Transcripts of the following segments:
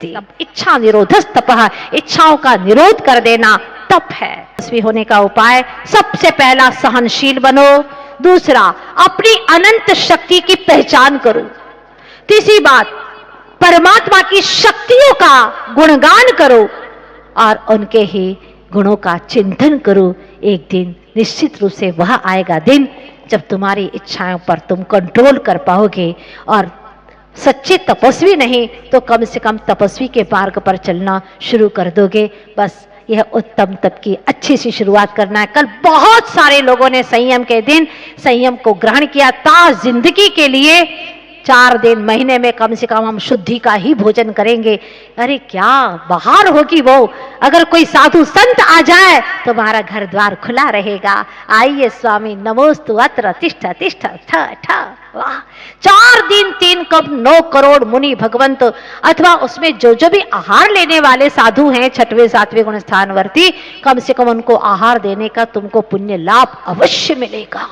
इच्छा निरोधस तपः, इच्छाओं का निरोध कर देना तप है। तपस्वी होने का उपाय सबसे पहला सहनशील बनो, दूसरा अपनी अनंत शक्ति की पहचान करो, तीसरी बात परमात्मा की शक्तियों का गुणगान करो और उनके ही गुणों का चिंतन करो। एक दिन निश्चित रूप से वह आएगा दिन जब तुम्हारी इच्छाओं पर तुम कंट्रोल कर पाओगे और सच्चे तपस्वी नहीं तो कम से कम तपस्वी के मार्ग पर चलना शुरू कर दोगे। बस यह उत्तम तप की अच्छी सी शुरुआत करना है। कल बहुत सारे लोगों ने संयम के दिन संयम को ग्रहण किया था। जिंदगी के लिए 4 दिन महीने में कम से कम हम शुद्धि का ही भोजन करेंगे। अरे क्या बाहर होगी वो, अगर कोई साधु संत आ जाए तो हमारा घर द्वार खुला रहेगा। आइए स्वामी नमोस्तु अत्र तिष्ठ तिष्ठ ठ ठ। वाह, 4 दिन 3 कप 9 करोड़ मुनि भगवंत अथवा उसमें जो जो भी आहार लेने वाले साधु हैं 6वें 7वें गुण स्थानवर्ती, कम से कम उनको आहार देने का तुमको पुण्य लाभ अवश्य मिलेगा।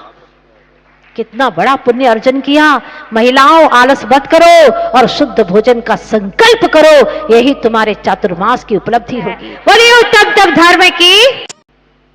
कितना बड़ा पुण्य अर्जन किया। महिलाओं आलस मत करो और शुद्ध भोजन का संकल्प करो, यही तुम्हारे चातुर्मास की उपलब्धि होगी। बोलिए उत्तम तप धर्म की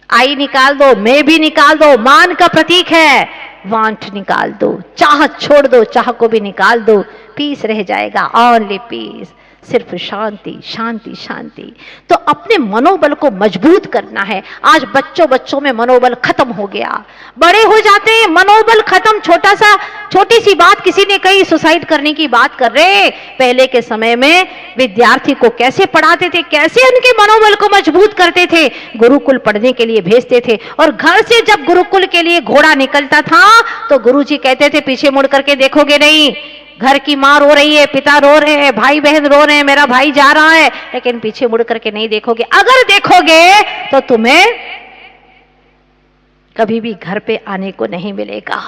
आई निकाल दो, मैं भी निकाल दो, मान का प्रतीक है। वांट निकाल दो, चाह छोड़ दो, चाह को भी निकाल दो, पीस रह जाएगा, ओनली पीस, सिर्फ शांति शांति शांति। तो अपने मनोबल को मजबूत करना है। आज बच्चों में मनोबल खत्म हो गया, बड़े हो जाते हैं मनोबल खत्म। छोटी सी बात किसी ने कही, सुसाइड करने की बात कर रहे। पहले के समय में विद्यार्थी को कैसे पढ़ाते थे, कैसे उनके मनोबल को मजबूत करते थे, गुरुकुल पढ़ने के लिए भेजते थे। और घर से जब गुरुकुल के लिए घोड़ा निकलता था तो गुरुजी कहते थे पीछे मुड़ करके देखोगे नहीं। घर की माँ रो रही है, पिता रो रहे हैं, भाई बहन रो रहे हैं, मेरा भाई जा रहा है, लेकिन पीछे मुड़ करके नहीं देखोगे। अगर देखोगे तो तुम्हें कभी भी घर पे आने को नहीं मिलेगा,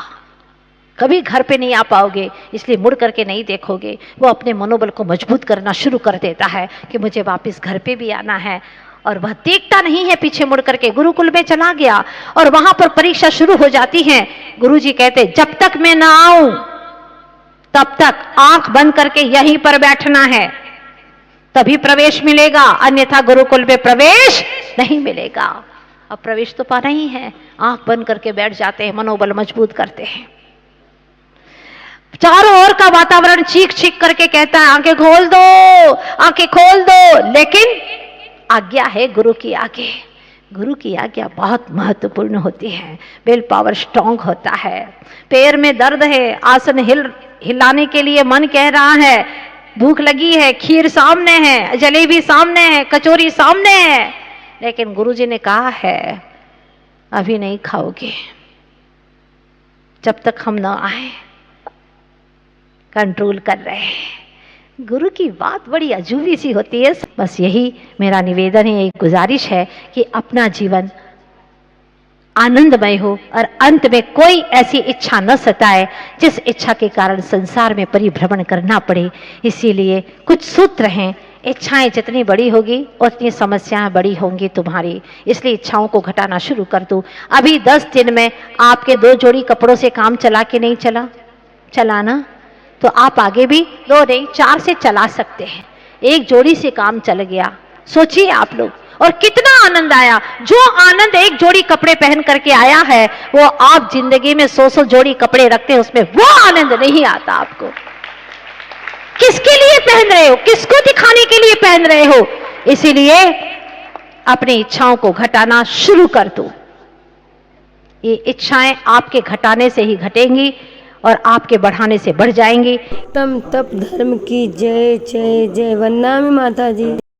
कभी घर पे नहीं आ पाओगे। इसलिए मुड़ करके नहीं देखोगे। वो अपने मनोबल को मजबूत करना शुरू कर देता है कि मुझे वापस घर पे भी आना है। और वह देखता नहीं है पीछे मुड़ करके। गुरुकुल में चला गया और वहां पर परीक्षा शुरू हो जाती है। गुरुजी कहते जब तक मैं ना आऊं तब तक आंख बंद करके यहीं पर बैठना है, तभी प्रवेश मिलेगा, अन्यथा गुरुकुल में प्रवेश नहीं मिलेगा। अब प्रवेश तो पाना ही है, आंख बंद करके बैठ जाते हैं, मनोबल मजबूत करते हैं। चारों ओर का वातावरण चीख चीख करके कहता है आंखें खोल दो, आंखें खोल दो, लेकिन आज्ञा है गुरु की आज्ञा। गुरु की आज्ञा बहुत महत्वपूर्ण होती है। विल पावर स्ट्रांग होता है। पैर में दर्द है, आसन हिलाने के लिए मन कह रहा है, भूख लगी है, खीर सामने है, जलेबी सामने है, कचौरी सामने है, लेकिन गुरुजी ने कहा है अभी नहीं खाओगे जब तक हम ना आए। कंट्रोल कर रहे हैं। गुरु की बात बड़ी अजूबी सी होती है। बस यही मेरा निवेदन है, एक गुजारिश है कि अपना जीवन आनंदमय हो और अंत में कोई ऐसी इच्छा न सताए जिस इच्छा के कारण संसार में परिभ्रमण करना पड़े। इसीलिए कुछ सूत्र हैं, इच्छाएं जितनी बड़ी होगी उतनी समस्याएं बड़ी होंगी तुम्हारी। इसलिए इच्छाओं को घटाना शुरू कर दो। अभी 10 दिन में आपके 2 जोड़ी कपड़ों से काम चला के नहीं चलाना, तो आप आगे भी 2 नहीं 4 से चला सकते हैं। 1 जोड़ी से काम चल गया, सोचिए आप लोग, और कितना आनंद आया। जो आनंद 1 जोड़ी कपड़े पहन करके आया है वो आप जिंदगी में 100 जोड़ी कपड़े रखते हैं उसमें वो आनंद नहीं आता आपको। किसके लिए पहन रहे हो, किसको दिखाने के लिए पहन रहे हो? इसीलिए अपनी इच्छाओं को घटाना शुरू कर दो। ये इच्छाएं आपके घटाने से ही घटेंगी और आपके बढ़ाने से बढ़ जाएंगी। तम तप धर्म की जय जय जय। वंदना माता जी।